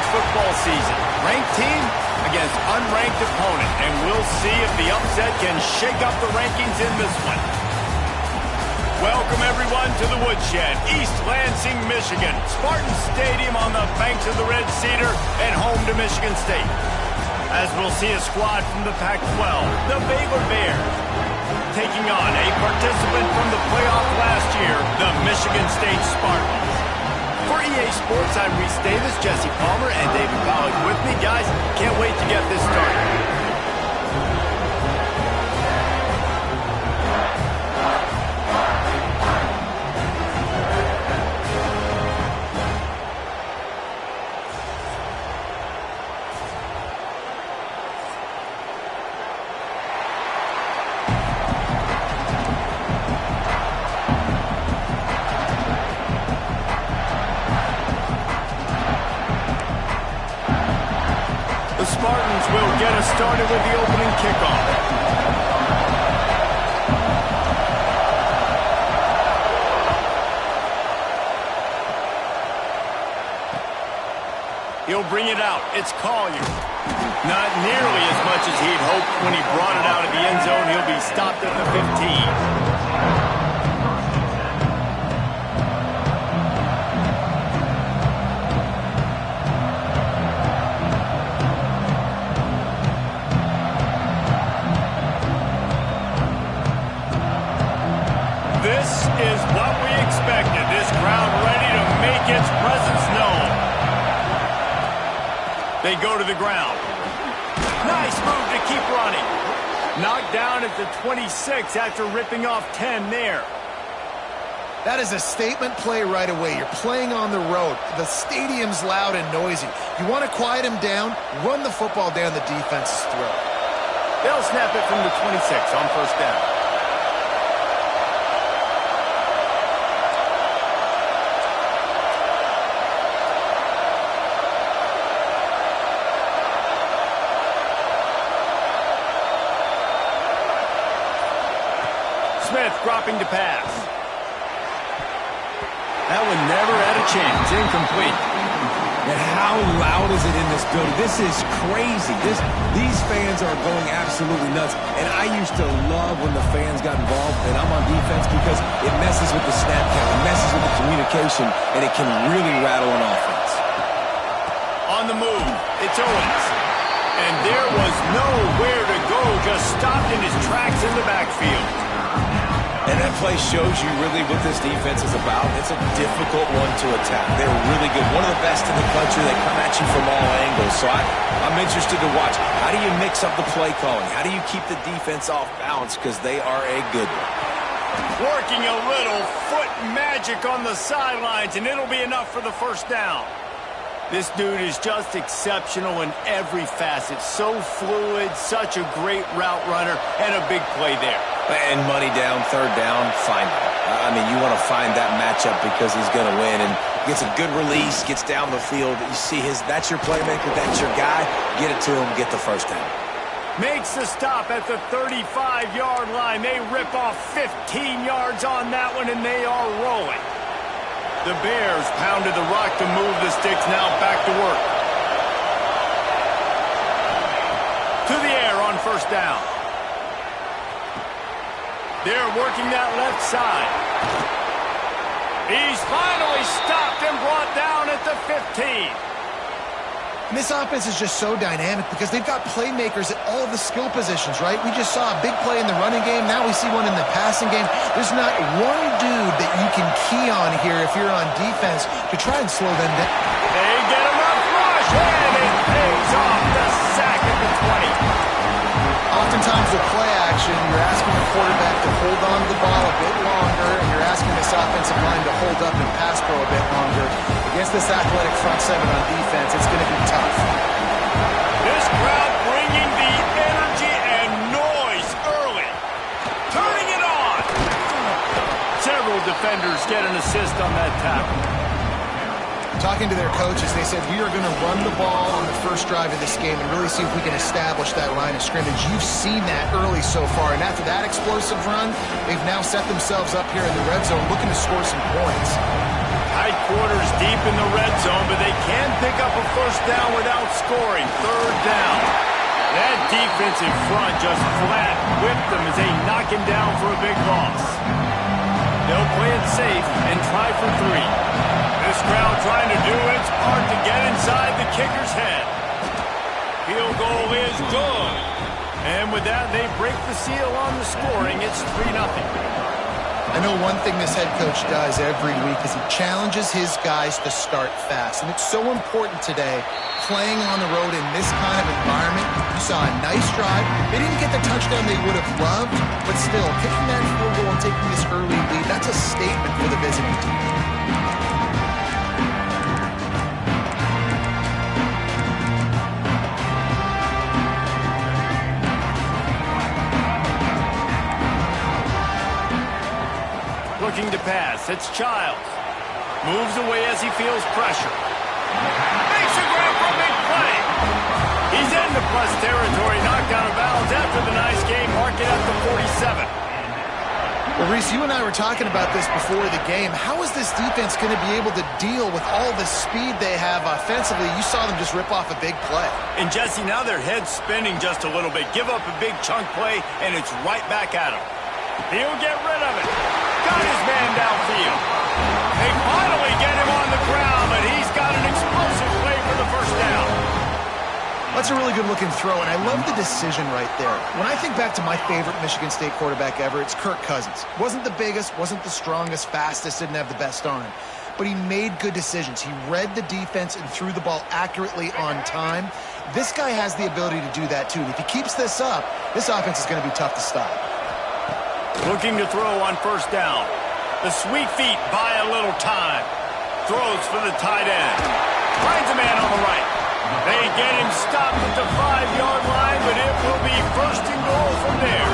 college football season. Ranked team against unranked opponent, and we'll see if the upset can shake up the rankings in this one. Welcome, everyone, to the Woodshed, East Lansing, Michigan. Spartan Stadium on the banks of the Red Cedar and home to Michigan State. As we'll see a squad from the Pac-12, the Baylor Bears, taking on a participant from the playoff last year, the Michigan State Spartans. For EA Sports, I'm Reese Davis, Jesse Palmer, and David Pollack with me. Guys, can't wait to get this started. The Spartans will get us started with the opening kickoff. He'll bring it out. It's Collier. Not nearly as much as he'd hoped when he brought it out of the end zone. He'll be stopped at the 15. This is what we expected. This crowd ready to make its presence known. They go to the ground. Nice move to keep running. Knocked down at the 26 after ripping off 10 there. That is a statement play right away. You're playing on the road. The stadium's loud and noisy. You want to quiet him down, run the football down the defense's throat. They'll snap it from the 26 on first down. Smith dropping to pass. That one never had a chance. Incomplete. And how loud is it in this building? This is crazy. These fans are going absolutely nuts. And I used to love when the fans got involved, and I'm on defense because it messes with the snap count. It messes with the communication, and it can really rattle an offense. On the move, it's Owens. And there was nowhere to go, just stopped in his tracks in the backfield. And that play shows you really what this defense is about. It's a difficult one to attack. They're really good. One of the best in the country. They come at you from all angles. So I'm interested to watch. How do you mix up the play calling? How do you keep the defense off balance? Because they are a good one. Working a little foot magic on the sidelines, and it'll be enough for the first down. This dude is just exceptional in every facet. So fluid, such a great route runner, and a big play there. And money down, third down, find him. I mean, you want to find that matchup because he's going to win. And gets a good release, gets down the field. You see that's your playmaker, that's your guy. Get it to him, get the first down. Makes the stop at the 35-yard line. They rip off 15 yards on that one, and they are rolling. The Bears pounded the rock to move the sticks. Now back to work. To the air on first down. They're working that left side. He's finally stopped and brought down at the 15. And this offense is just so dynamic because they've got playmakers at all of the skill positions, right? We just saw a big play in the running game. Now we see one in the passing game. There's not one dude that you can key on here if you're on defense to try and slow them down. They get him up rush, and it pays off the sack at the 20. Oftentimes with play action, you're asking the quarterback to hold on to the ball a bit longer, and you're asking this offensive line to hold up and pass pro a bit longer. Against this athletic front seven on defense, it's going to be tough. This crowd bringing the energy and noise early. Turning it on. Several defenders get an assist on that tackle. Talking to their coaches, they said, we are going to run the ball on the first drive of this game and really see if we can establish that line of scrimmage. You've seen that early so far, and after that explosive run, they've now set themselves up here in the red zone looking to score some points. Tight quarters deep in the red zone, but they can pick up a first down without scoring. Third down. That defensive front just flat whipped them as they knock him down for a big loss. They'll play it safe and try for 3. This crowd trying to do its part to get inside the kicker's head. Field goal is good. And with that, they break the seal on the scoring. It's 3-0. I know one thing this head coach does every week is he challenges his guys to start fast. And it's so important today, playing on the road in this kind of environment. You saw a nice drive. They didn't get the touchdown they would have loved, but still, kicking that field goal and taking this early lead, that's a statement for the visiting team. Looking to pass. It's Childs. Moves away as he feels pressure. Makes a grab for a big play. He's into plus territory, knocked out of bounds after the nice game, marking up to 47. Well, Reese, you and I were talking about this before the game. How is this defense going to be able to deal with all the speed they have offensively? You saw them just rip off a big play. And, Jesse, now their head's spinning just a little bit. Give up a big chunk play, and it's right back at him. He'll get rid of it. Got his man downfield. They finally get him on the ground, but he's got an explosive play for the first down. That's a really good-looking throw, and I love the decision right there. When I think back to my favorite Michigan State quarterback ever, it's Kirk Cousins. Wasn't the biggest, wasn't the strongest, fastest, didn't have the best arm. But he made good decisions. He read the defense and threw the ball accurately on time. This guy has the ability to do that, too. And if he keeps this up, this offense is going to be tough to stop. Looking to throw on first down. The sweet feet buy a little time. Throws for the tight end. Finds a man on the right. They get him stopped at the 5-yard line, but it will be first and goal from there.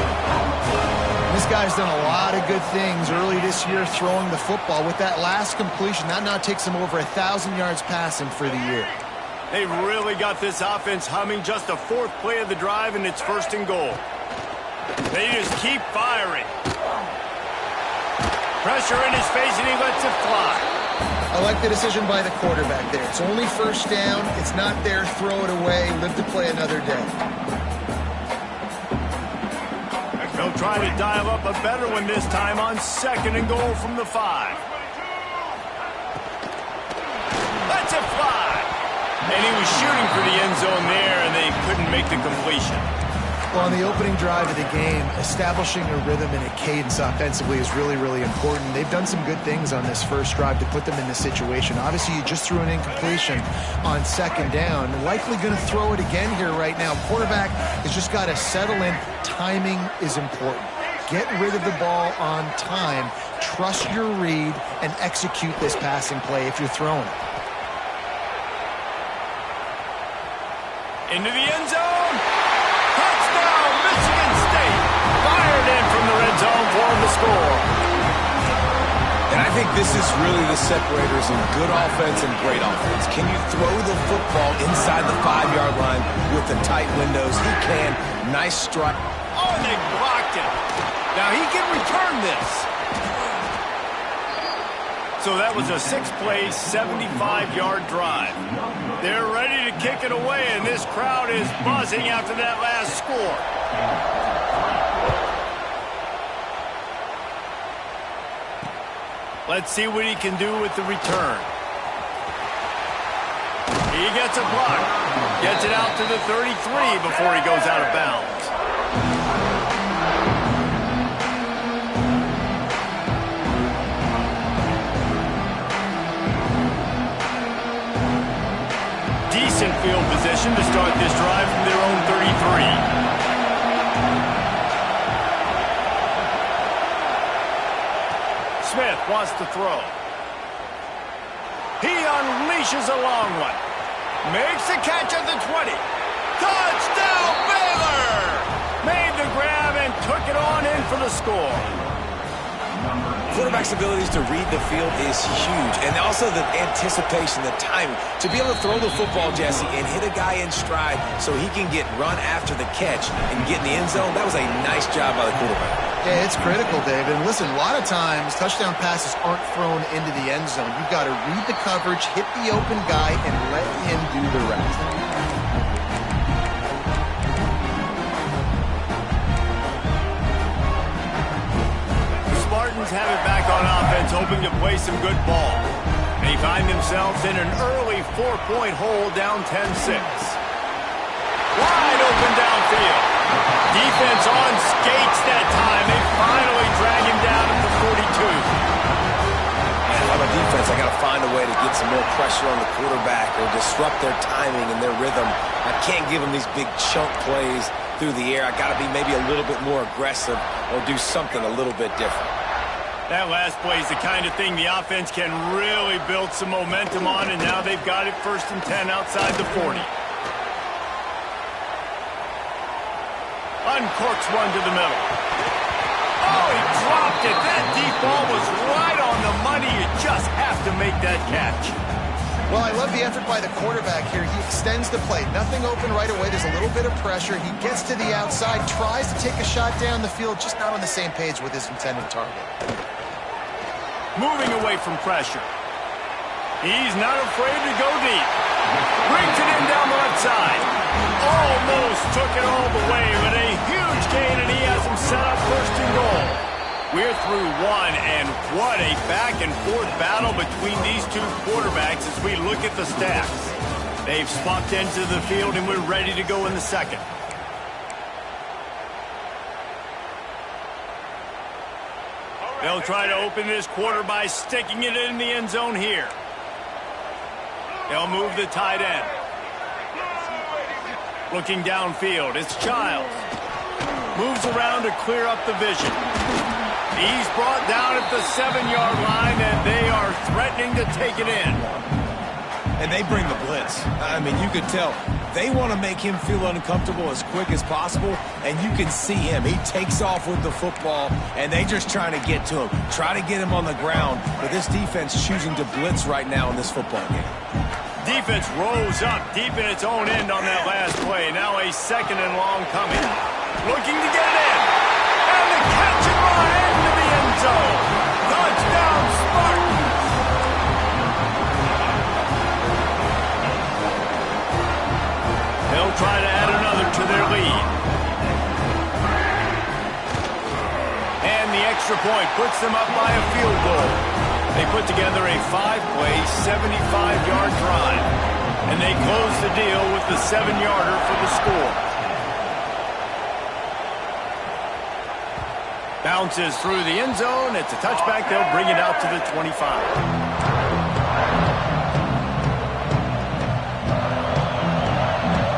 This guy's done a lot of good things early this year throwing the football. With that last completion, that now takes him over 1,000 yards passing for the year. They've really got this offense humming. Just a 4th play of the drive, and it's first and goal. They just keep firing. Pressure in his face, and he lets it fly. I like the decision by the quarterback there. It's only first down. It's not there. Throw it away. Live to play another day. They'll try to dial up a better one this time on 2nd and goal from the 5. Lets it fly. And he was shooting for the end zone there, and they couldn't make the completion. Well, on the opening drive of the game, establishing a rhythm and a cadence offensively is really, really important. They've done some good things on this first drive to put them in this situation. Obviously, you just threw an incompletion on 2nd down. Likely going to throw it again here right now. Quarterback has just got to settle in. Timing is important. Get rid of the ball on time. Trust your read and execute this passing play if you're throwing it. Into the end zone. Touchdown, Michigan State. Fired in from the red zone for the score. And I think this is really the separators in good offense and great offense. Can you throw the football inside the 5-yard line with the tight windows? He can. Nice strike. Oh, and they blocked it. Now he can return this. So that was a 6-play, 75-yard drive. They're ready to kick it away, and this crowd is buzzing after that last score. Let's see what he can do with the return. He gets a block. Gets it out to the 33 before he goes out of bounds. Decent field position to start this drive from their own 33. Smith wants to throw. He unleashes a long one. Makes the catch at the 20. Touchdown, Baylor! Made the grab and took it on in for the score. Quarterback's abilities to read the field is huge. And also the anticipation, the timing. To be able to throw the football, Jesse, and hit a guy in stride so he can get run after the catch and get in the end zone, that was a nice job by the quarterback. Yeah, it's critical, David. And listen, a lot of times touchdown passes aren't thrown into the end zone. You've got to read the coverage, hit the open guy, and let him do the rest. The Spartans have it back on offense, hoping to play some good ball. They find themselves in an early 4-point hole, down 10-6. Wide open downfield. Defense on skates that time. They finally drag him down at the 42. And on the defense, I got to find a way to get some more pressure on the quarterback or disrupt their timing and their rhythm. I can't give them these big chunk plays through the air. I got to be maybe a little bit more aggressive or do something a little bit different. That last play is the kind of thing the offense can really build some momentum on, and now they've got it 1st and 10 outside the 40. Uncorks one to the middle. Oh, he dropped it. That deep ball was right on the money. You just have to make that catch. Well, I love the effort by the quarterback here. He extends the play. Nothing open right away. There's a little bit of pressure. He gets to the outside, tries to take a shot down the field, just not on the same page with his intended target. Moving away from pressure. He's not afraid to go deep. Brings it in down the left side. Almost took it all the way, but a huge gain, and he has him set up 1st and goal. We're through one, and what a back-and-forth battle between these two quarterbacks as we look at the stats. They've swapped into the field, and we're ready to go in the second. They'll try to open this quarter by sticking it in the end zone here. They'll move the tight end. Looking downfield, it's Childs. Moves around to clear up the vision. He's brought down at the 7-yard line, and they are threatening to take it in. And they bring the blitz. I mean, you could tell they want to make him feel uncomfortable as quick as possible, and you can see him. He takes off with the football, and they just trying to get to him, try to get him on the ground, but this defense choosing to blitz right now in this football game. Defense rose up deep in its own end on that last play. Now a 2nd and long coming. Looking to get it in. And the catch and run into the end zone. Touchdown, Spartans. They'll try to add another to their lead. And the extra point puts them up by a field goal. They put together a 5-play, 75-yard drive. And they close the deal with the 7-yarder for the score. Bounces through the end zone. It's a touchback. They'll bring it out to the 25.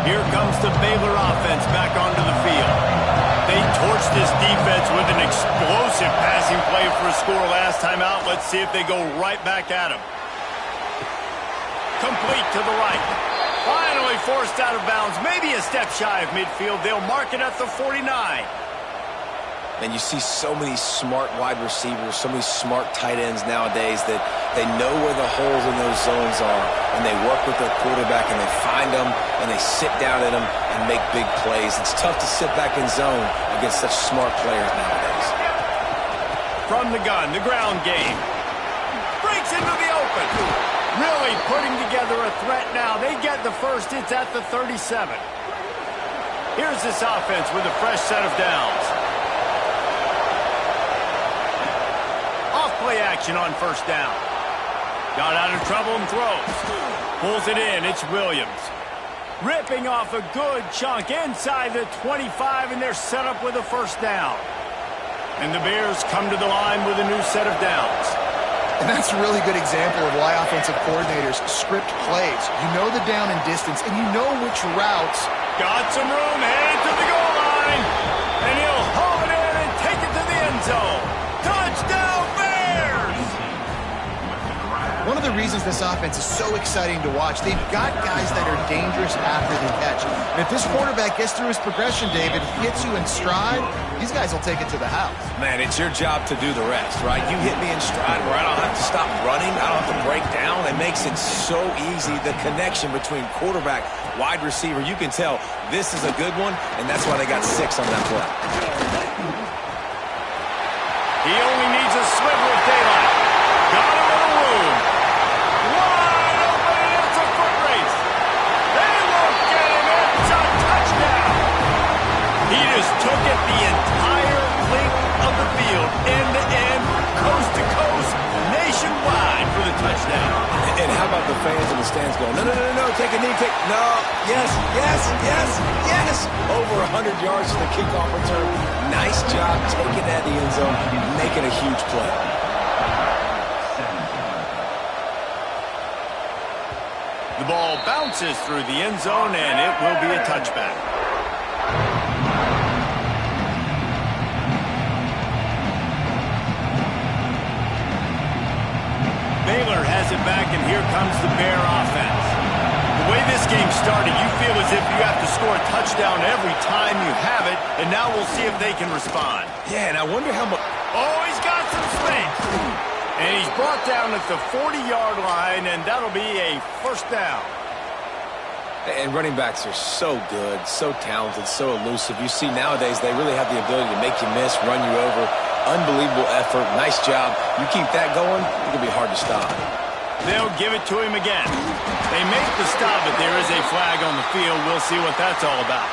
Here comes the Baylor offense back onto the field. They torched this defense with an explosive passing play for a score last time out. Let's see if they go right back at him. Complete to the right. Finally forced out of bounds. Maybe a step shy of midfield. They'll mark it at the 49. And you see so many smart wide receivers, so many smart tight ends nowadays that they know where the holes in those zones are, and they work with their quarterback, and they find them, and they sit down in them and make big plays. It's tough to sit back in zone against such smart players nowadays. From the gun, the ground game. Breaks into the open. Really putting together a threat now. They get the first. It's at the 37. Here's this offense with a fresh set of downs. Play action on 1st down. Got out of trouble and throws. Pulls it in. It's Williams. Ripping off a good chunk inside the 25, and they're set up with a 1st down. And the Bears come to the line with a new set of downs. And that's a really good example of why offensive coordinators script plays. You know the down and distance, and you know which routes. Got some room, headed to the goal line. And he'll haul it in and take it to the end zone. Touchdown, Bears! One of the reasons this offense is so exciting to watch, they've got guys that are dangerous after the catch. And if this quarterback gets through his progression, David, hits you in stride, these guys will take it to the house. Man, it's your job to do the rest, right? You hit me in stride where I don't have to stop running, I don't have to break down. It makes it so easy, the connection between quarterback, wide receiver. You can tell this is a good one, and that's why they got 6 on that play. He only needs a sliver of daylight. Got him in the room. Wide open, and it's a foot race. They won't get him. It's a touchdown. He just took it the entire length of the field, end to end, coast to coast, nationwide for the touchdown. And how about the fans in the stands going, no, no, no, no, take a knee, no, yes, yes, yes, yes. Over 100 yards to the kickoff return. Nice job taking that in the end zone, making a huge play. The ball bounces through the end zone, and it will be a touchback. Baylor has it back, and here comes the Bear offense. The way this game started, you feel as if you have to score a touchdown every time you have it, and now we'll see if they can respond. Yeah, and I wonder how much... Oh, he's got some space. And he's brought down at the 40-yard line, and that'll be a first down. And running backs are so good, so talented, so elusive. You see nowadays they really have the ability to make you miss, run you over. Unbelievable effort. Nice job. You keep that going, it'll be hard to stop. They'll give it to him again. They make the stop, but there is a flag on the field. We'll see what that's all about.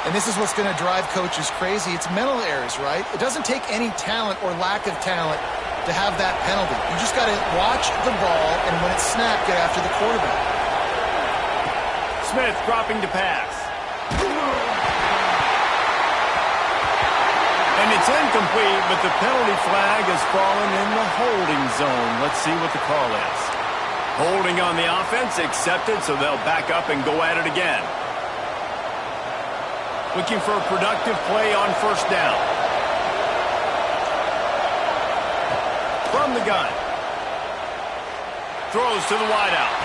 And this is what's going to drive coaches crazy. It's mental errors, right? It doesn't take any talent or lack of talent to have that penalty. You just got to watch the ball, and when it's snapped, get after the quarterback. Smith dropping to pass. And it's incomplete, but the penalty flag has fallen in the holding zone. Let's see what the call is. Holding on the offense, accepted, so they'll back up and go at it again. Looking for a productive play on first down. From the gun. Throws to the wideout.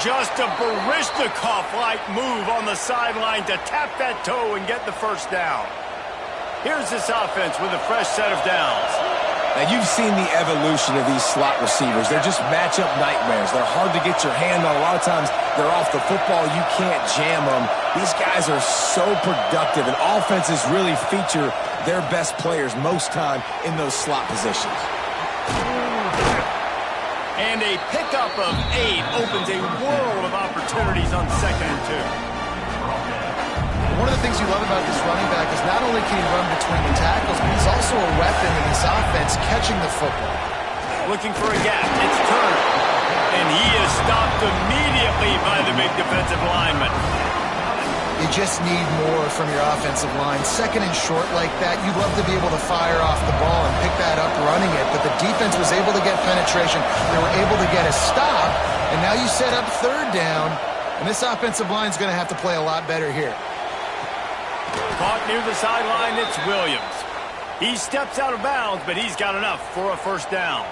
Just a Baryshnikov-like move on the sideline to tap that toe and get the first down. Here's this offense with a fresh set of downs. Now, you've seen the evolution of these slot receivers. They're just matchup nightmares. They're hard to get your hand on. A lot of times, they're off the football. You can't jam them. These guys are so productive, and offenses really feature their best players most time in those slot positions. And a pickup of 8 opens a world of opportunities on 2nd and 2. One of the things you love about this running back is not only can he run between the tackles, but he's also a weapon in this offense catching the football. Looking for a gap. It's Turner. And he is stopped immediately by the big defensive lineman. You just need more from your offensive line. 2nd and short like that, you'd love to be able to fire off the ball and pick that up running it, but the defense was able to get penetration. They were able to get a stop, and now you set up 3rd down, and this offensive line is going to have to play a lot better here. Caught near the sideline, it's Williams. He steps out of bounds, but he's got enough for a first down.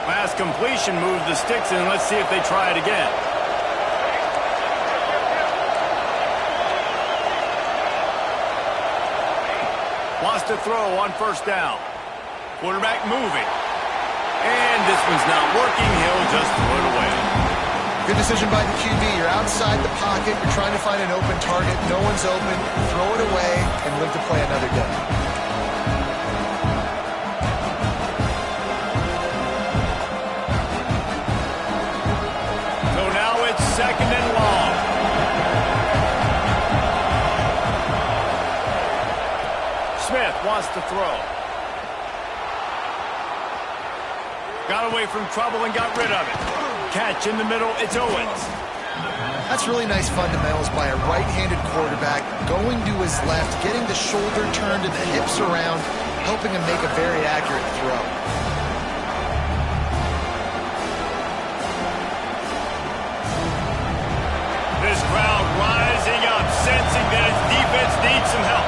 Pass completion, move the sticks, and let's see if they try it again. Wants to throw on first down. Quarterback moving. And this one's not working. He'll just throw it away. Good decision by the QB. You're outside the pocket. You're trying to find an open target. No one's open. Throw it away and live to play another day. So now it's 2nd and long. Smith wants to throw. Got away from trouble and got rid of it. Catch in the middle, it's Owens. That's really nice fundamentals by a right-handed quarterback, going to his left, getting the shoulder turned and the hips around, helping him make a very accurate throw. This crowd rising up, sensing that its defense needs some help.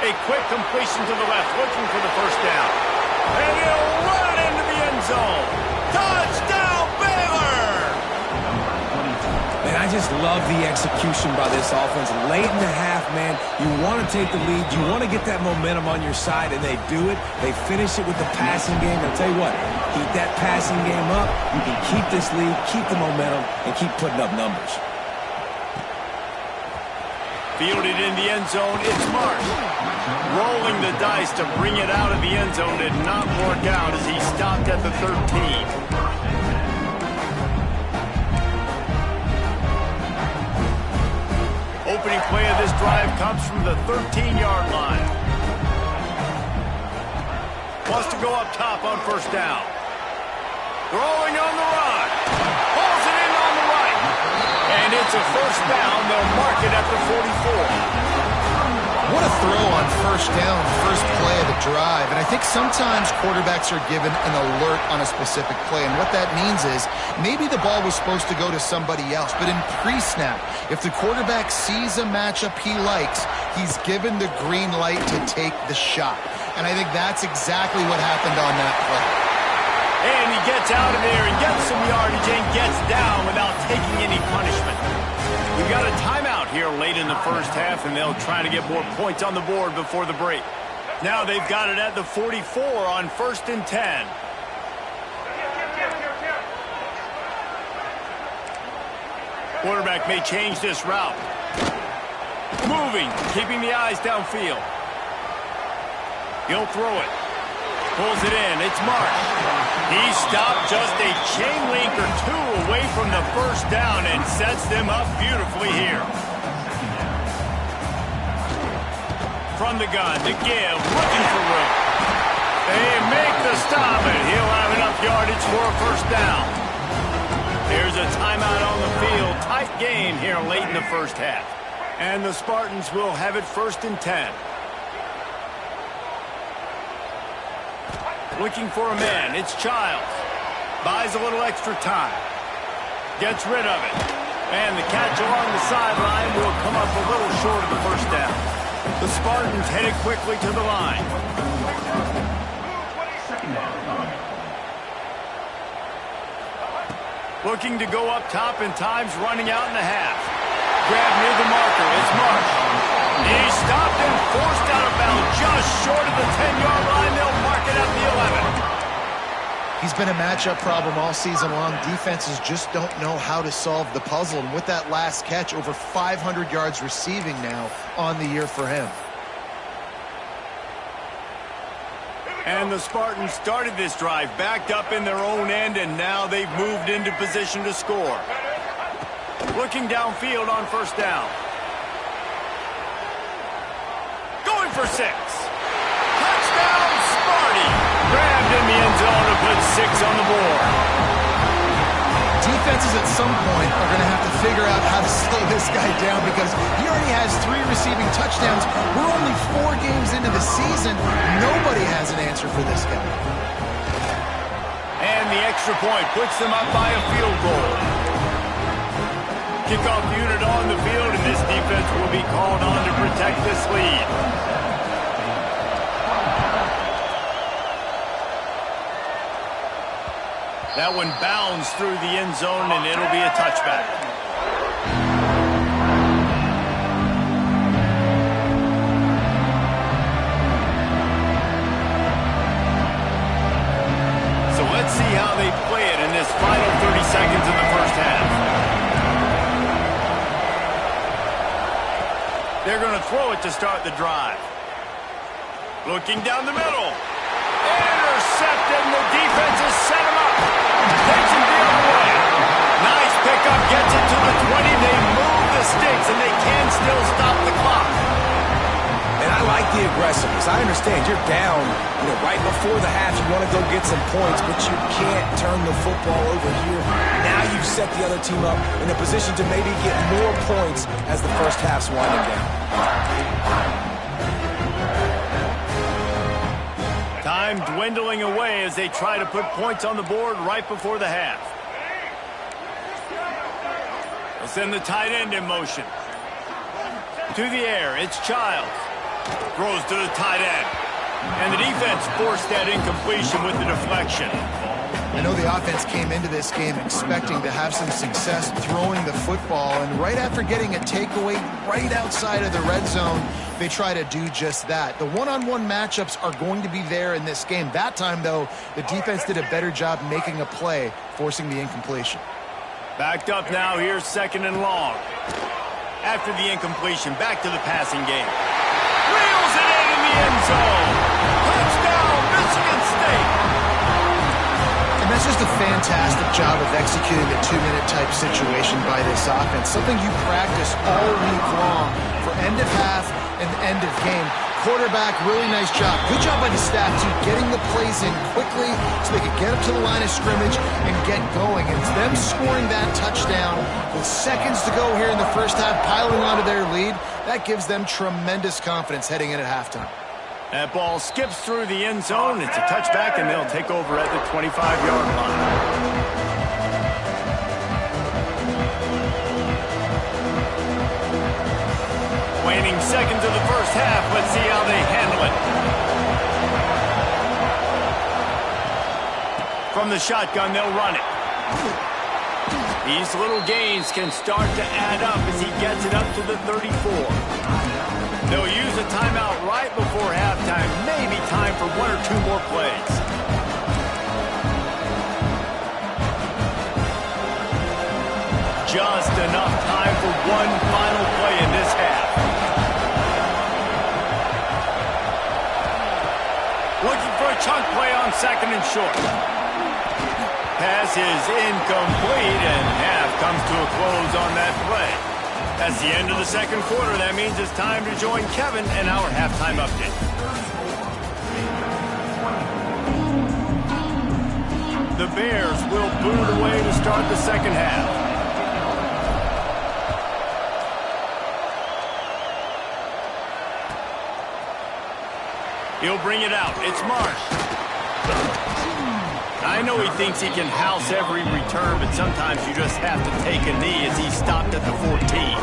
A quick completion to the left, looking for the first down. And he'll run it into the end zone. Touchdown, Baylor! And I I just love the execution by this offense. Late in the half, man, you want to take the lead. You want to get that momentum on your side, and they do it. They finish it with the passing game. I'll tell you what, keep that passing game up. You can keep this lead, keep the momentum, and keep putting up numbers. Fielded in the end zone, it's Mark. Rolling the dice to bring it out of the end zone did not work out as he stopped at the 13. Opening play of this drive comes from the 13-yard line. Wants to go up top on first down. Throwing on the run. Pulls it in on the right. And it's a first down. They'll mark it at the 44. What a throw on first down, first play of the drive. And I think sometimes quarterbacks are given an alert on a specific play. And what that means is maybe the ball was supposed to go to somebody else. But in pre-snap, if the quarterback sees a matchup he likes, he's given the green light to take the shot. And I think that's exactly what happened on that play. And he gets out of there and gets some yardage and gets down without taking any punishment. We've got a timeout here late in the first half, and they'll try to get more points on the board before the break. Now they've got it at the 44 on 1st and 10. Quarterback may change this route. Moving, keeping the eyes downfield. He'll throw it. Pulls it in. It's Mark. He stopped just a chain link or two away from the first down and sets them up beautifully here. From the gun, the give, looking for room. They make the stop, and he'll have enough yardage for a first down. Here's a timeout on the field. Tight game here late in the first half. And the Spartans will have it 1st and 10. Looking for a man. It's Childs. Buys a little extra time. Gets rid of it. And the catch along the sideline will come up a little short of the first down. The Spartans headed quickly to the line. Looking to go up top, and time's running out in the half. Grab near the marker. It's Marsh. He stopped and forced out of bounds just short of the 10-yard line. They'll mark it at the 11. He's been a matchup problem all season long. Defenses just don't know how to solve the puzzle. And with that last catch, over 500 yards receiving now on the year for him. And the Spartans started this drive backed up in their own end, and now they've moved into position to score. Looking downfield on first down. Going for 6. Touchdown, Sparty. Grabbed in the end zone to put 6 on the board. Defenses at some point are going to have to figure out how to slow this guy down because he already has 3 receiving touchdowns. We're only 4 games into the season. Nobody has an answer for this guy. And the extra point puts them up by a field goal. Kickoff unit on the field, and this defense will be called on to protect this lead. That one bounds through the end zone, and it'll be a touchback. So let's see how they play it in this final 30 seconds of the first half. They're going to throw it to start the drive. Looking down the middle. Intercepted, and the defense has set him up. Takes him the other way. Nice pickup, gets it to the 20. They move the sticks, and they can still stop the clock. And I like the aggressiveness. I understand you're down, right before the half. You want to go get some points, but you can't turn the football over here. Now you've set the other team up in a position to maybe get more points as the first half's winding down. Time dwindling away as they try to put points on the board right before the half. They'll send the tight end in motion. To the air, it's Childs. Throws to the tight end. And the defense forced that incompletion with the deflection. I know the offense came into this game expecting to have some success throwing the football, and right after getting a takeaway right outside of the red zone, they try to do just that. The one-on-one matchups are going to be there in this game. That time, though, the defense did a better job making a play, forcing the incompletion. Backed up now, here's 2nd and long. After the incompletion, back to the passing game. Reels it in the end zone. Touchdown, Michigan State. And that's just a fantastic job of executing the 2-minute type situation by this offense. Something you practice all week long for end of half and end of game. Quarterback, really nice job. Good job by the staff, too, getting the plays in quickly so they could get up to the line of scrimmage and get going. And it's them scoring that touchdown with seconds to go here in the first half, piling onto their lead. That gives them tremendous confidence heading in at halftime. That ball skips through the end zone. It's a touchback, and they'll take over at the 25-yard line. Waning seconds of the first half. Let's see how they handle it. From the shotgun, they'll run it. These little gains can start to add up as he gets it up to the 34. They'll use a timeout right before halftime. Maybe time for 1 or 2 more plays. Just enough time for one final play in this half. Looking for a chunk play on 2nd and short. Pass is incomplete, and half comes to a close on that play. That's the end of the 2nd quarter. That means it's time to join Kevin and our halftime update. The Bears will boot away to start the 2nd half. He'll bring it out. It's Marsh. I know he thinks he can house every return, but sometimes you just have to take a knee as he stopped at the 14.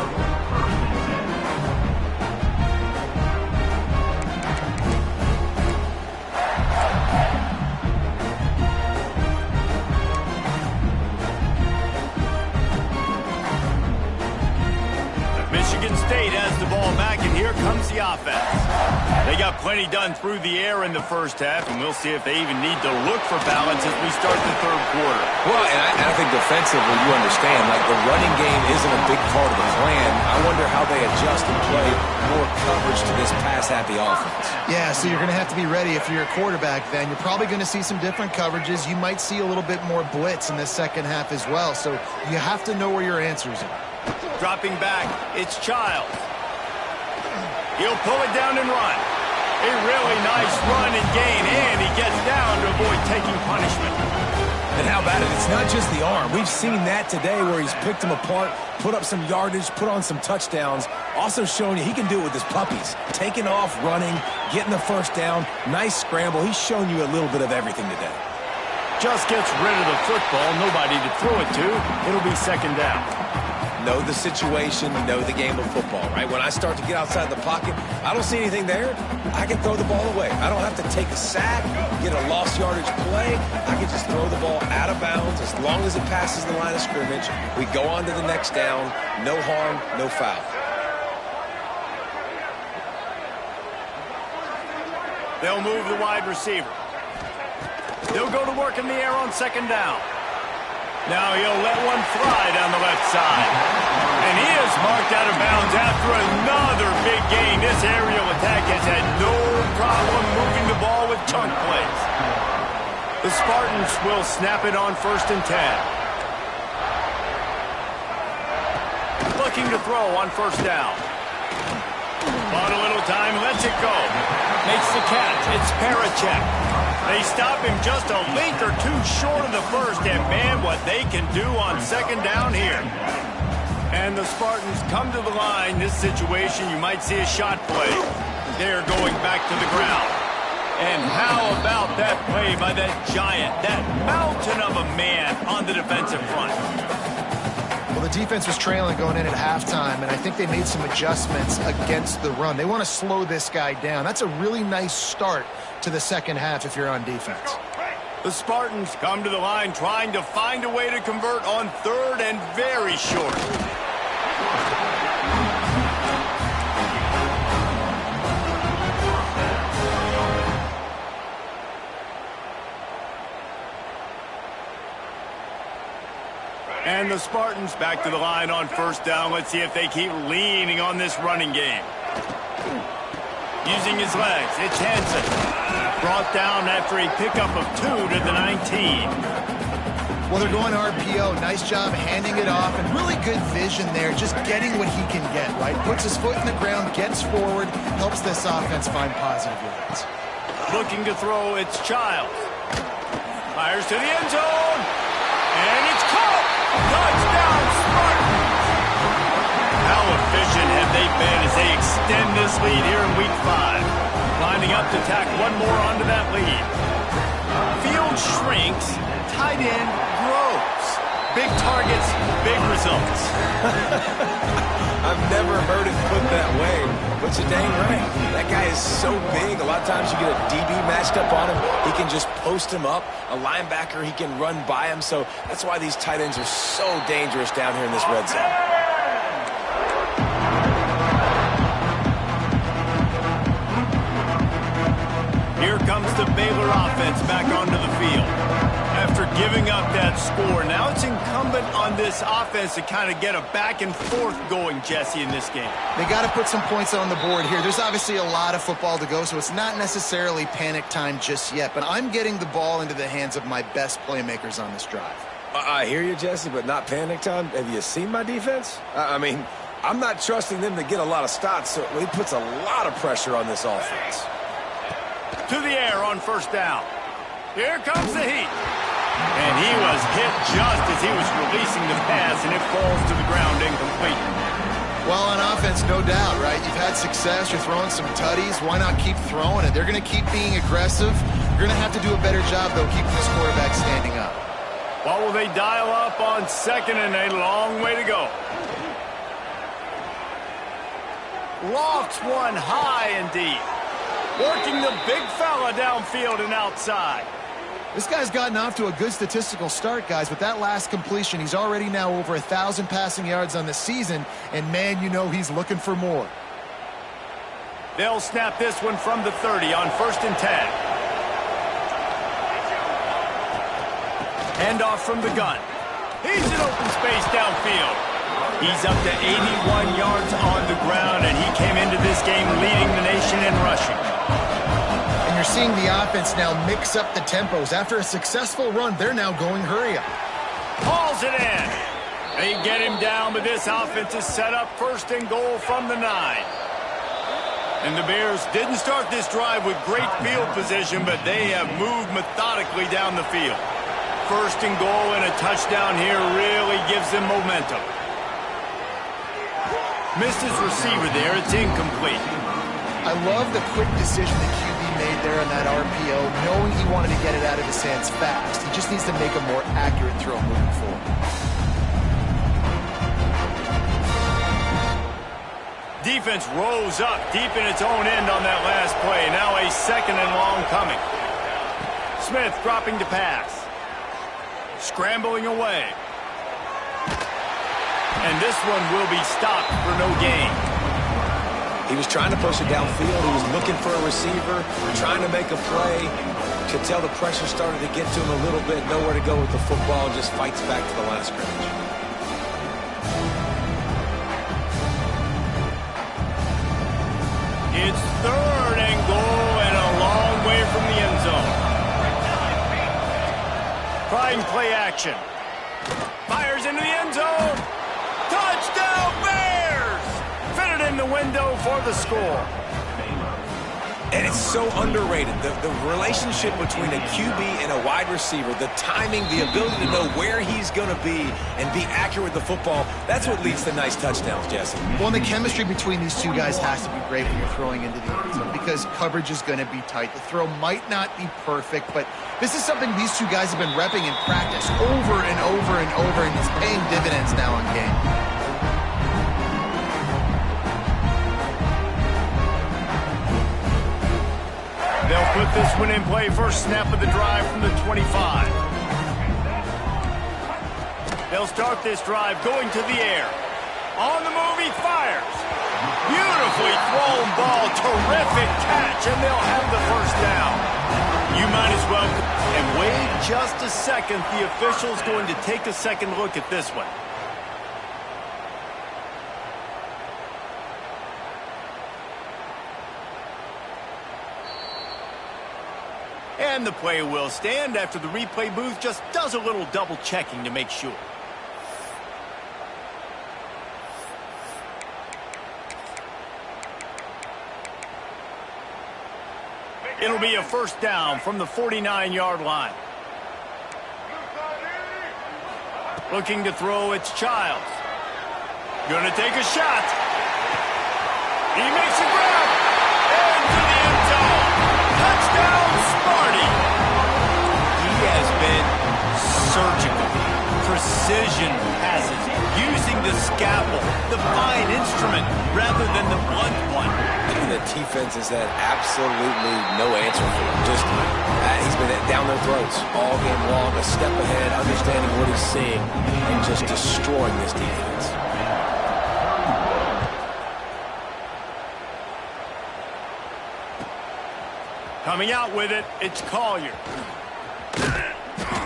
Michigan State has the ball back, and here comes the offense. They got plenty done through the air in the first half, and we'll see if they even need to look for balance as we start the 3rd quarter. Well, and I think defensively, you understand, like the running game isn't a big part of the plan. I wonder how they adjust and play more coverage to this pass-happy offense. Yeah, so you're going to have to be ready if you're a quarterback then. You're probably going to see some different coverages. You might see a little bit more blitz in the 2nd half as well, so you have to know where your answers are. Dropping back, it's Childs. He'll pull it down and run. A really nice run and gain, and he gets down to avoid taking punishment. And how about it? It's not just the arm. We've seen that today where he's picked them apart, put up some yardage, put on some touchdowns. Also showing you he can do it with his puppies. Taking off, running, getting the first down. Nice scramble. He's shown you a little bit of everything today. Just gets rid of the football. Nobody to throw it to. It'll be 2nd down. Know the situation, know the game of football, right? When I start to get outside the pocket, I don't see anything there, I can throw the ball away. I don't have to take a sack, get a lost yardage play. I can just throw the ball out of bounds as long as it passes the line of scrimmage. We go on to the next down. No harm, no foul. They'll move the wide receiver. They'll go to work in the air on 2nd down. Now he'll let one fly down the left side. And he is marked out of bounds after another big gain. This aerial attack has had no problem moving the ball with chunk plays. The Spartans will snap it on 1st and 10. Looking to throw on 1st down. Bought a little time, lets it go. Makes the catch. It's Parachek. They stop him just a length or 2 short of the first, and man, what they can do on 2nd down here. And the Spartans come to the line. This situation, you might see a shot play. They're going back to the ground. And how about that play by that giant, that mountain of a man on the defensive front? Well, the defense was trailing going in at halftime, and I think they made some adjustments against the run. They want to slow this guy down. That's a really nice start to the 2nd half if you're on defense. The Spartans come to the line trying to find a way to convert on third and very short. And the Spartans back to the line on first down. Let's see if they keep leaning on this running game. Using his legs, it's Hansen. Brought down after a pickup of 2 to the 19. Well, they're going RPO. Nice job handing it off, and really good vision there, just getting what he can get, right? Puts his foot in the ground, gets forward, helps this offense find positive yards. Looking to throw, it's Childs. Fires to the end zone, and it's caught! Touchdown, Spartans! How efficient have they been as they extend this lead here in Week 5? Lining up to tack one more onto that lead. Field shrinks, tight end grows. Big targets, big results. I've never heard it put that way, but you're dang right. That guy is so big. A lot of times you get a DB matched up on him. He can just post him up. A linebacker, he can run by him. So that's why these tight ends are so dangerous down here in this red zone. Here comes the Baylor offense back onto the field. After giving up that score, now it's incumbent on this offense to kind of get a back and forth going, Jesse, in this game. They got to put some points on the board here. There's obviously a lot of football to go, so it's not necessarily panic time just yet, but I'm getting the ball into the hands of my best playmakers on this drive. I hear you, Jesse, but not panic time. Have you seen my defense? I mean, I'm not trusting them to get a lot of stops, so he puts a lot of pressure on this offense. To the air on first down. Here comes the heat. And he was hit just as he was releasing the pass, and it falls to the ground incomplete. Well, on offense, no doubt, right? You've had success. You're throwing some tutties. Why not keep throwing it? They're going to keep being aggressive. You're going to have to do a better job, though, keeping this quarterback standing up. What will they dial up on second and a long way to go? Lofts one high and deep. Working the big fella downfield and outside. This guy's gotten off to a good statistical start, guys. With that last completion, he's already now over 1,000 passing yards on the season, and man, you know he's looking for more. They'll snap this one from the 30 on first and 10. Handoff from the gun. He's in open space downfield. He's up to 81 yards on the ground, and he came into this game leading the nation in rushing. And you're seeing the offense now mix up the tempos. After a successful run, they're now going hurry up. Hauls it in. They get him down, but this offense is set up first and goal from the 9. And the Bears didn't start this drive with great field position, but they have moved methodically down the field. First and goal and a touchdown here really gives them momentum. Missed his receiver there. It's incomplete. I love the quick decision the QB made there on that RPO, knowing he wanted to get it out of his hands fast. He just needs to make a more accurate throw moving forward. Defense rose up deep in its own end on that last play. Now a second and long coming. Smith dropping to pass. Scrambling away. And this one will be stopped for no gain. He was trying to push it downfield. He was looking for a receiver, trying to make a play. Could tell the pressure started to get to him a little bit. Nowhere to go with the football. Just fights back to the line of scrimmage. It's third and goal and a long way from the end zone. Trying play action. Fires into the end zone. Touchdown Bears! Fitted in the window for the score. And it's so underrated. The relationship between a QB and a wide receiver, the timing, the ability to know where he's going to be and be accurate with the football, that's what leads to nice touchdowns, Jesse. Well, and the chemistry between these two guys has to be great when you're throwing into the end zone because coverage is going to be tight. The throw might not be perfect, but this is something these two guys have been repping in practice over and over and over, and it's paying dividends now in game. They'll put this one in play first snap of the drive from the 25. They'll start this drive going to the air. On the move, he fires. Beautifully thrown ball, terrific catch, and they'll have the first down. You might as well. And wait just a second. The official's going to take a second look at this one. And the play will stand after the replay booth just does a little double checking to make sure. It'll be a first down from the 49-yard line. Looking to throw, it's Childs. Gonna take a shot. He makes a grab. Into the end zone. Touchdown, Sparty. He has been surgical. Precision passes. Using the scalpel, the fine instrument, rather than the blunt one. The defense has had absolutely no answer for him. Just he's been down their throats all game long, a step ahead, understanding what he's seeing, and just destroying this defense. Coming out with it, it's Collier.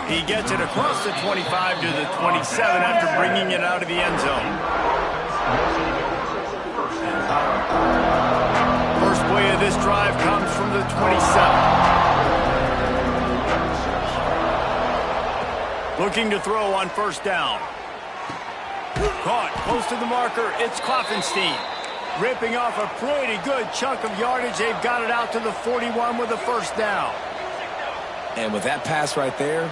He gets it across the 25 to the 27 after bringing it out of the end zone. First play of this drive comes from the 27. Looking to throw on first down. Caught close to the marker, it's Klopfenstein. Ripping off a pretty good chunk of yardage. They've got it out to the 41 with a first down. And with that pass right there,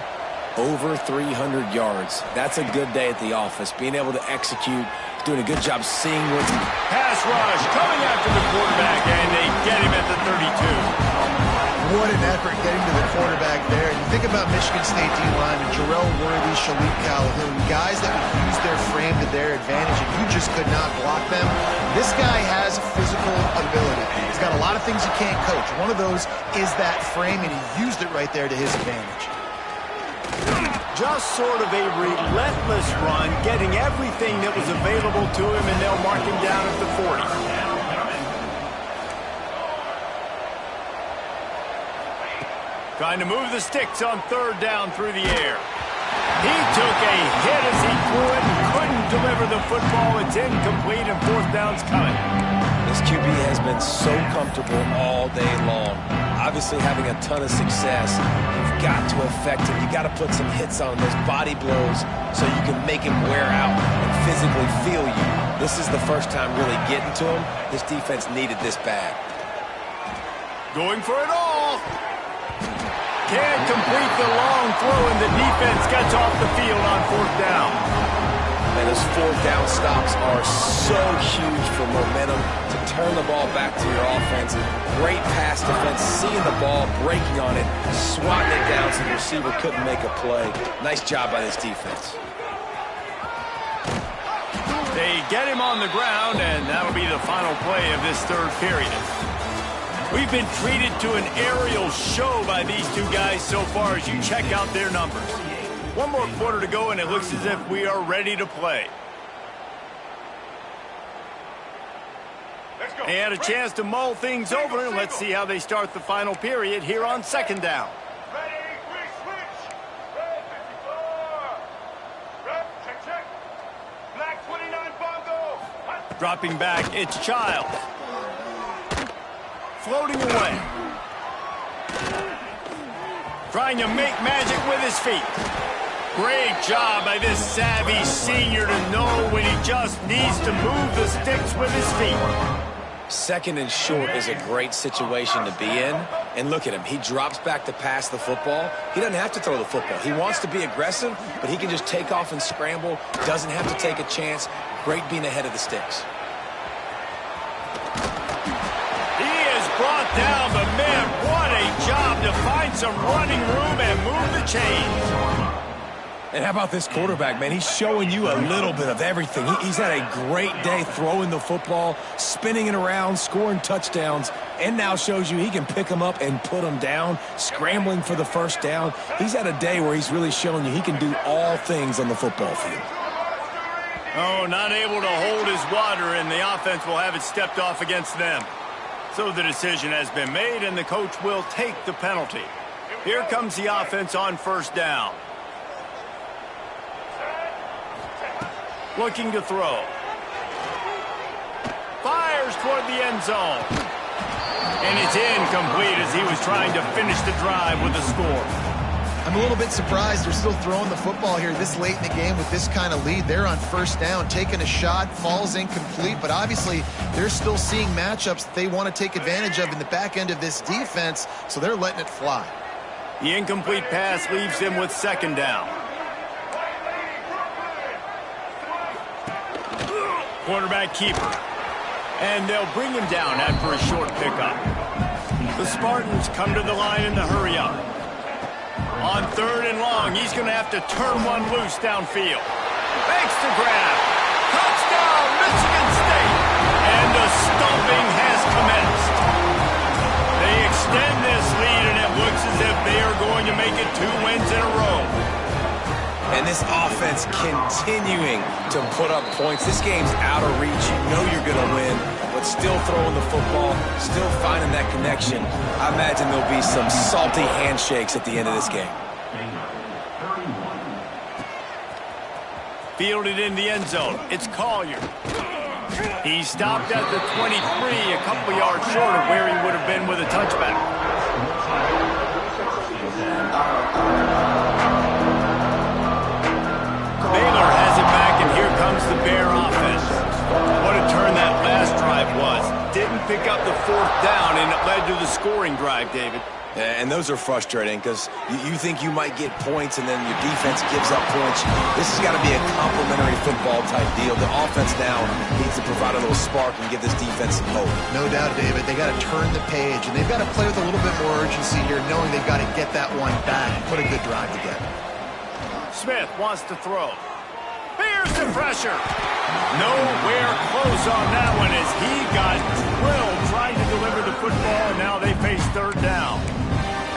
over 300 yards. That's a good day at the office. Being able to execute, doing a good job seeing what's... Pass rush coming after the quarterback, and they get him at the 32. What an effort getting to the quarterback there. And you think about Michigan State D-linemen, Jarrell Worthy, Shalik Calhoun, guys that would use their frame to their advantage, and you just could not block them. This guy has physical ability. He's got a lot of things you can't coach. One of those is that frame, and he used it right there to his advantage. Just sort of a relentless run, getting everything that was available to him, and they'll mark him down at the 40. Trying to move the sticks on third down through the air. He took a hit as he threw it and couldn't deliver the football. It's incomplete, and fourth down's coming. This QB has been so comfortable all day long. Obviously having a ton of success. You've got to affect him. You've got to put some hits on him, those body blows, so you can make him wear out and physically feel you. This is the first time really getting to him. This defense needed this bad. Going for it all. Can't complete the long throw, and the defense gets off the field on fourth down. And those fourth down stops are so huge for momentum to turn the ball back to your offense. Great pass defense, seeing the ball, breaking on it, swatting it down so the receiver couldn't make a play. Nice job by this defense. They get him on the ground, and that'll be the final play of this third period. We've been treated to an aerial show by these two guys so far as you check out their numbers. One more quarter to go, and it looks as if we are ready to play. They had a chance to mull things over, and let's see how they start the final period here on second down. Dropping back, it's Childs. Floating away. Trying to make magic with his feet. Great job by this savvy senior to know when he just needs to move the sticks with his feet. Second and short is a great situation to be in. And look at him. He drops back to pass the football. He doesn't have to throw the football. He wants to be aggressive, but he can just take off and scramble. Doesn't have to take a chance. Great being ahead of the sticks. Brought down the man. What a job to find some running room and move the chains. And how about this quarterback, man? He's showing you a little bit of everything. He's had a great day throwing the football, spinning it around, scoring touchdowns, and now shows you he can pick them up and put them down, scrambling for the first down. He's had a day where he's really showing you he can do all things on the football field. Oh, not able to hold his water, and the offense will have it stepped off against them. So the decision has been made, and the coach will take the penalty. Here comes the offense on first down. Looking to throw. Fires toward the end zone. And it's incomplete as he was trying to finish the drive with a score. I'm a little bit surprised they're still throwing the football here this late in the game with this kind of lead. They're on first down, taking a shot, falls incomplete, but obviously they're still seeing matchups that they want to take advantage of in the back end of this defense, so they're letting it fly. The incomplete pass leaves him with second down. Quarterback keeper. And they'll bring him down after a short pickup. The Spartans come to the line in the hurry up. On third and long, he's going to have to turn one loose downfield. Makes the grab. Touchdown, Michigan State. And the stomping has commenced. They extend this lead, and it looks as if they are going to make it 2 wins in a row. And this offense continuing to put up points. This game's out of reach. You know you're going to win, but still throwing the football, still finding that connection. I imagine there'll be some salty handshakes at the end of this game. Fielded in the end zone. It's Collier. He stopped at the 23, a couple yards short of where he would have been with a touchback. Baylor has it back, and here comes the Bear offense. What a turn that last drive was. Didn't pick up the fourth down, and it led to the scoring drive, David. And those are frustrating because you think you might get points and then your defense gives up points. This has got to be a complementary football type deal. The offense now needs to provide a little spark and give this defense some hope. No doubt, David. They got to turn the page, and they've got to play with a little bit more urgency here, knowing they've got to get that one back and put a good drive together. Smith wants to throw. Here's the pressure. Nowhere close on that one as he got drilled trying to deliver the football, and now they face third down.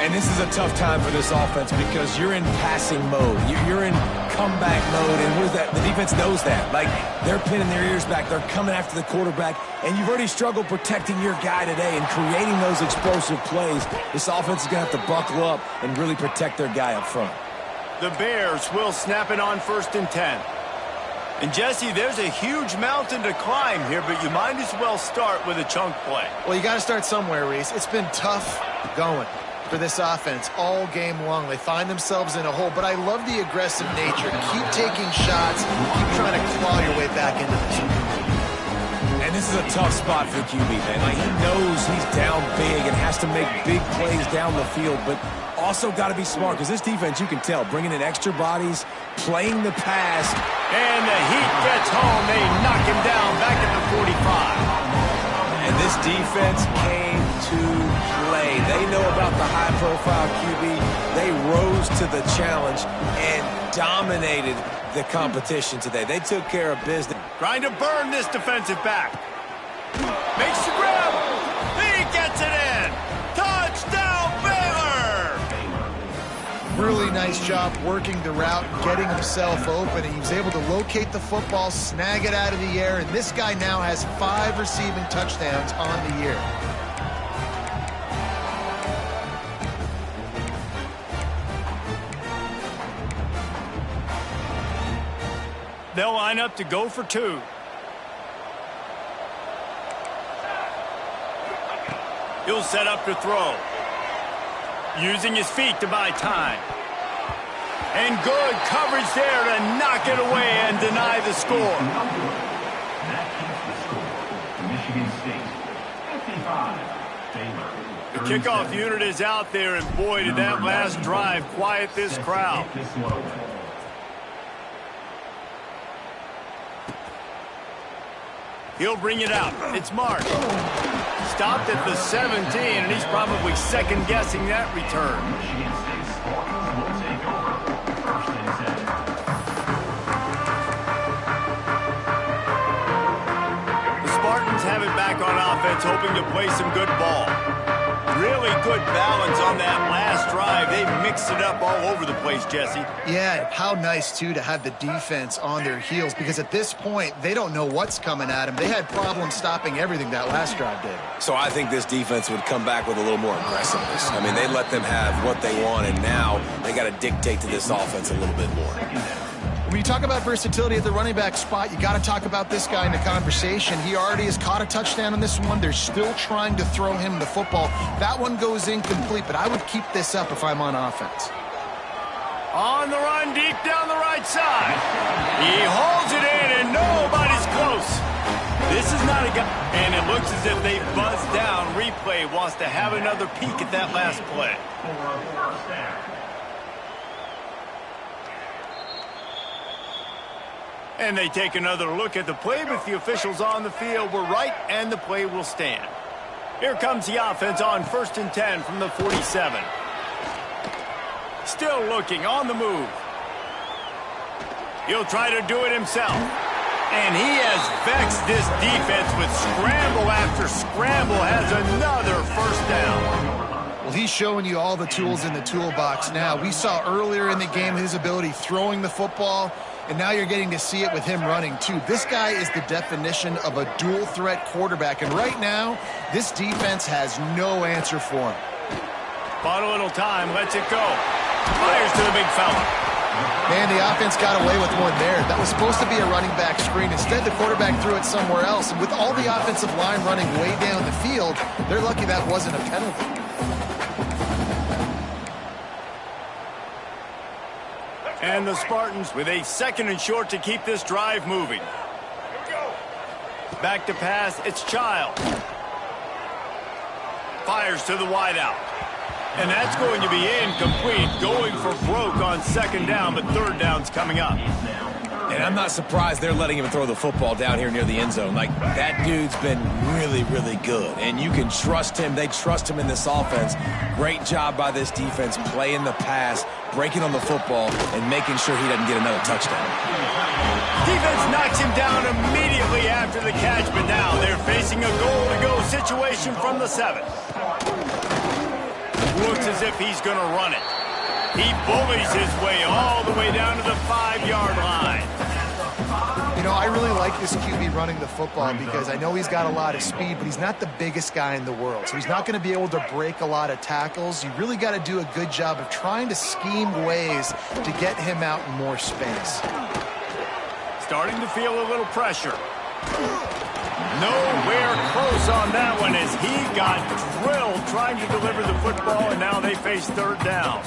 And this is a tough time for this offense because you're in passing mode. You're in comeback mode, and what is that? The defense knows that. Like, they're pinning their ears back. They're coming after the quarterback, and you've already struggled protecting your guy today and creating those explosive plays. This offense is going to have to buckle up and really protect their guy up front. The Bears will snap it on 1st and 10. And, Jesse, there's a huge mountain to climb here, but you might as well start with a chunk play. Well, you got to start somewhere, Reese. It's been tough going for this offense all game long. They find themselves in a hole, but I love the aggressive nature. Keep taking shots, keep trying to claw your way back into this. And this is a tough spot for QB, man. Like, he knows he's down big and has to make big plays down the field, but also got to be smart because this defense, you can tell, bringing in extra bodies, playing the pass. And the heat gets home. They knock him down back at the 45. And this defense came to play. They know about the high-profile QB. They rose to the challenge and dominated the competition today. They took care of business. Trying to burn this defensive back. Makes the grab. He gets it in. Touchdown, Baylor! Really nice job working the route, getting himself open, and he was able to locate the football, snag it out of the air, and this guy now has 5 receiving touchdowns on the year. They'll line up to go for 2. He'll set up to throw. Using his feet to buy time. And good coverage there to knock it away and deny the score. Michigan State, 55. The kickoff unit is out there, and boy, did that last drive quiet this crowd. He'll bring it out. It's Mark. Stopped at the 17, and he's probably second-guessing that return. back on offense, hoping to play some good ball. Really good balance on that last drive. They mixed it up all over the place, Jesse. Yeah, how nice, too, to have the defense on their heels, because at this point, they don't know what's coming at them. They had problems stopping everything that last drive did. So I think this defense would come back with a little more aggressiveness. I mean, they let them have what they want, and now they got to dictate to this offense a little bit more. When you talk about versatility at the running back spot, you got to talk about this guy in the conversation. He already has caught a touchdown on this one. They're still trying to throw him the football. That one goes incomplete, but I would keep this up if I'm on offense. On the run, deep down the right side. He holds it in, and nobody's close. This is not a guy. And it looks as if they buzzed down. Replay wants to have another peek at that last play. And they take another look at the play, but the officials on the field were right, and the play will stand. Here comes the offense on 1st and 10 from the 47. Still looking, on the move. He'll try to do it himself. And he has vexed this defense with scramble after scramble, has another first down. Well, he's showing you all the tools in the toolbox now. We saw earlier in the game his ability throwing the football, and now you're getting to see it with him running, too. This guy is the definition of a dual-threat quarterback, and right now, this defense has no answer for him. Bought a little time, lets it go. Fires to the big fella. Man, the offense got away with one there. That was supposed to be a running back screen. Instead, the quarterback threw it somewhere else, and with all the offensive line running way down the field, they're lucky that wasn't a penalty. And the Spartans with a 2nd and short to keep this drive moving. Back to pass, it's Child. Fires to the wideout. And that's going to be incomplete, going for broke on 2nd down, but 3rd down's coming up. And I'm not surprised they're letting him throw the football down here near the end zone. Like, that dude's been really, really good. And you can trust him. They trust him in this offense. Great job by this defense playing the pass, breaking on the football, and making sure he doesn't get another touchdown. Defense knocks him down immediately after the catch, but now they're facing a goal-to-go situation from the 7. Looks as if he's going to run it. He bullies his way all the way down to the 5-yard line. You know, I really like this QB running the football because I know he's got a lot of speed, but he's not the biggest guy in the world. So he's not going to be able to break a lot of tackles. You really got to do a good job of trying to scheme ways to get him out in more space. Starting to feel a little pressure. Nowhere close on that one as he got drilled trying to deliver the football, and now they face 3rd down.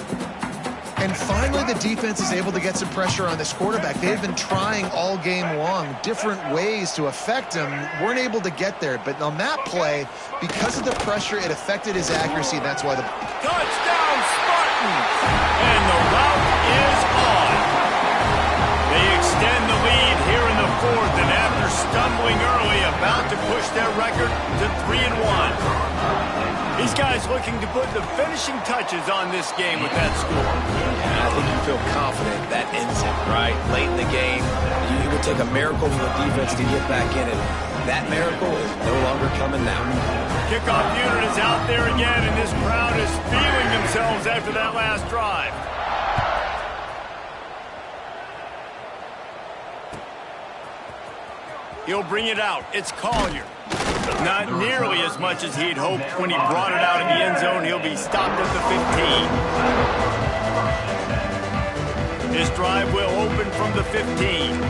And finally, the defense is able to get some pressure on this quarterback. They've been trying all game long different ways to affect him. Weren't able to get there. But on that play, because of the pressure, it affected his accuracy. And that's why the touchdown Spartans! And the route is on. They extend the lead here in the 4th, and after stumbling early, about to push their record to 3-1. These guys looking to put the finishing touches on this game with that score. And I think you feel confident that ends it, right? Late in the game, it would take a miracle for the defense to get back in it. That miracle is no longer coming now. Kickoff unit is out there again, and this crowd is feeling themselves after that last drive. He'll bring it out. It's Collier. Not nearly as much as he'd hoped when he brought it out in the end zone. He'll be stopped at the 15. His drive will open from the 15.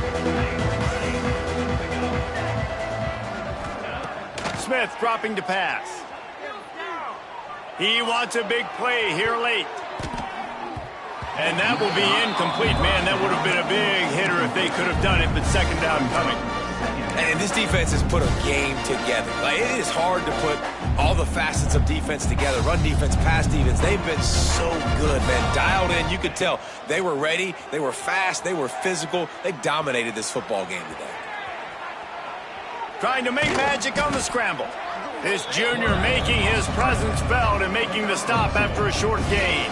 Smith dropping to pass. He wants a big play here late. And that will be incomplete. Man, that would have been a big hitter if they could have done it, but 2nd down coming. And this defense has put a game together. Like, it is hard to put all the facets of defense together. Run defense, pass defense. They've been so good, man. Dialed in. You could tell they were ready. They were fast. They were physical. They dominated this football game today. Trying to make magic on the scramble. This junior making his presence felt and making the stop after a short gain.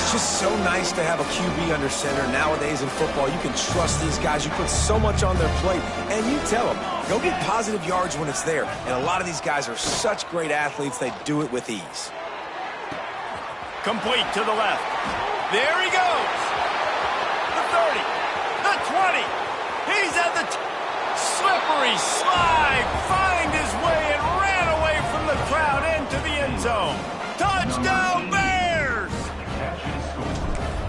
It's just so nice to have a QB under center. Nowadays in football, you can trust these guys. You put so much on their plate, and you tell them, go get positive yards when it's there. And a lot of these guys are such great athletes, they do it with ease. Complete to the left. There he goes. The 30, the 20. He's at the slippery slide. Find his way and ran away from the crowd into the end zone. Touchdown, Bears!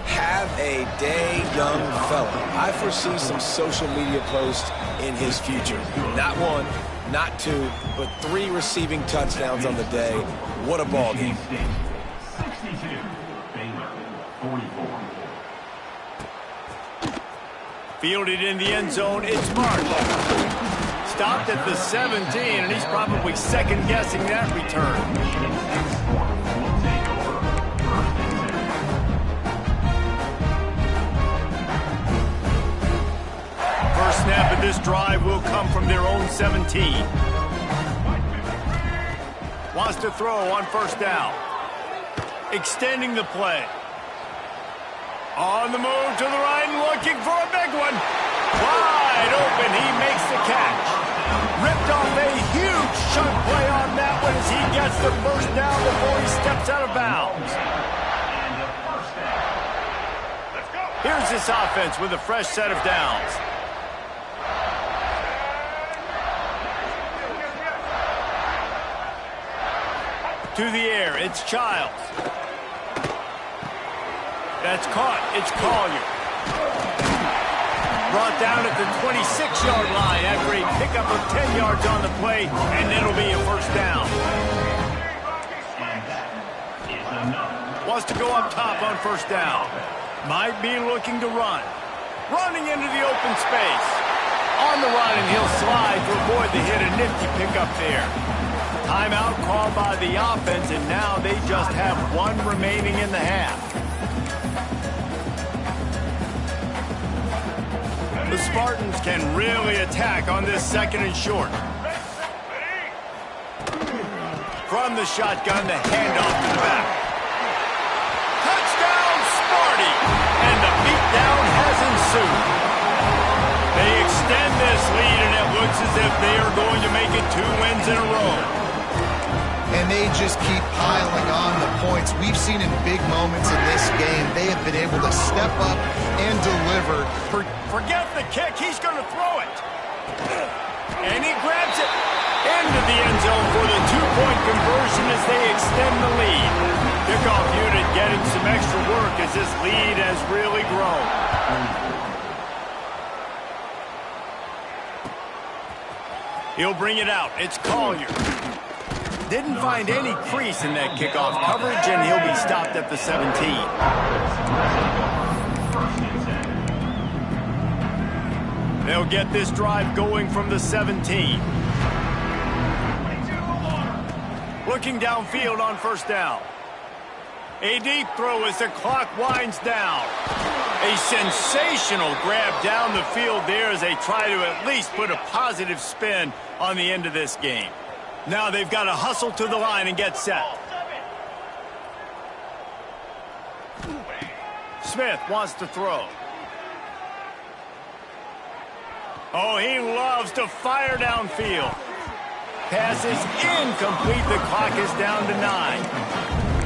Have a day, young fella. I foresee some social media posts in his future. Not one, not two, but 3 receiving touchdowns on the day. What a ball game. 62, Baylor, 44. Fielded in the end zone, it's Mark. Stopped at the 17, and he's probably second-guessing that return. First snap of this drive will come from their own 17. Wants to throw on first down. Extending the play. On the move to the right and looking for a big one. Wide open, he makes the catch. Ripped off a huge chunk play on that one as he gets the first down before he steps out of bounds. Here's this offense with a fresh set of downs. To the air, it's Childs. That's caught. It's Collier. Brought down at the 26-yard line after a pickup of 10 yards on the play, and it'll be a first down. Wants to go up top on first down. Might be looking to run. Running into the open space. On the run, and he'll slide to avoid the hit. A nifty pickup there. Timeout called by the offense, and now they just have 1 remaining in the half. The Spartans can really attack on this second and short. From the shotgun, the handoff to the back. Touchdown, Sparty! And the beatdown has ensued. They extend this lead, and it looks as if they are going to make it 2 wins in a row. And they just keep piling on the points. We've seen in big moments in this game, they have been able to step up and deliver. Forget the kick. He's going to throw it. And he grabs it into the end zone for the 2-point conversion as they extend the lead. Kickoff unit getting some extra work as this lead has really grown. He'll bring it out. It's Collier. Didn't find any crease in that kickoff coverage, and he'll be stopped at the 17. They'll get this drive going from the 17. Looking downfield on first down. A deep throw as the clock winds down. A sensational grab down the field there as they try to at least put a positive spin on the end of this game. Now they've got to hustle to the line and get set. Smith wants to throw. Oh, he loves to fire downfield. Pass is incomplete. The clock is down to 9.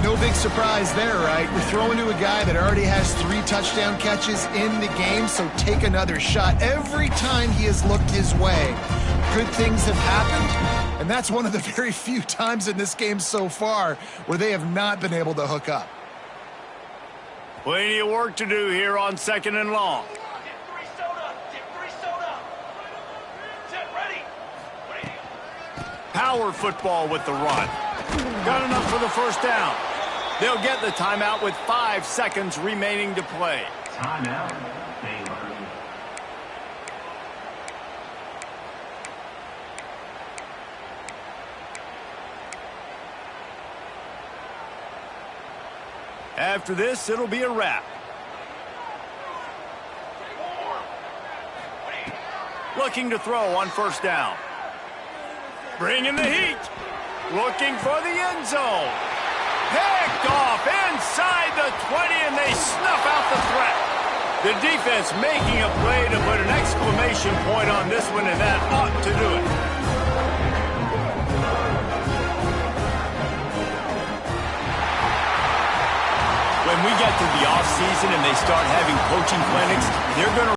No big surprise there, right? We're throwing to a guy that already has 3 touchdown catches in the game, so take another shot. Every time he has looked his way, good things have happened, and that's one of the very few times in this game so far where they have not been able to hook up. Plenty of work to do here on 2nd and long. Power football with the run. Got enough for the first down. They'll get the timeout with 5 seconds remaining to play. Timeout, Baylor. After this, it'll be a wrap. Looking to throw on first down. Bringing the heat. Looking for the end zone. Picked off inside the 20, and they snuff out the threat. The defense making a play to put an exclamation point on this one, and that ought to do it. When we get to the offseason and they start having coaching clinics, they're going to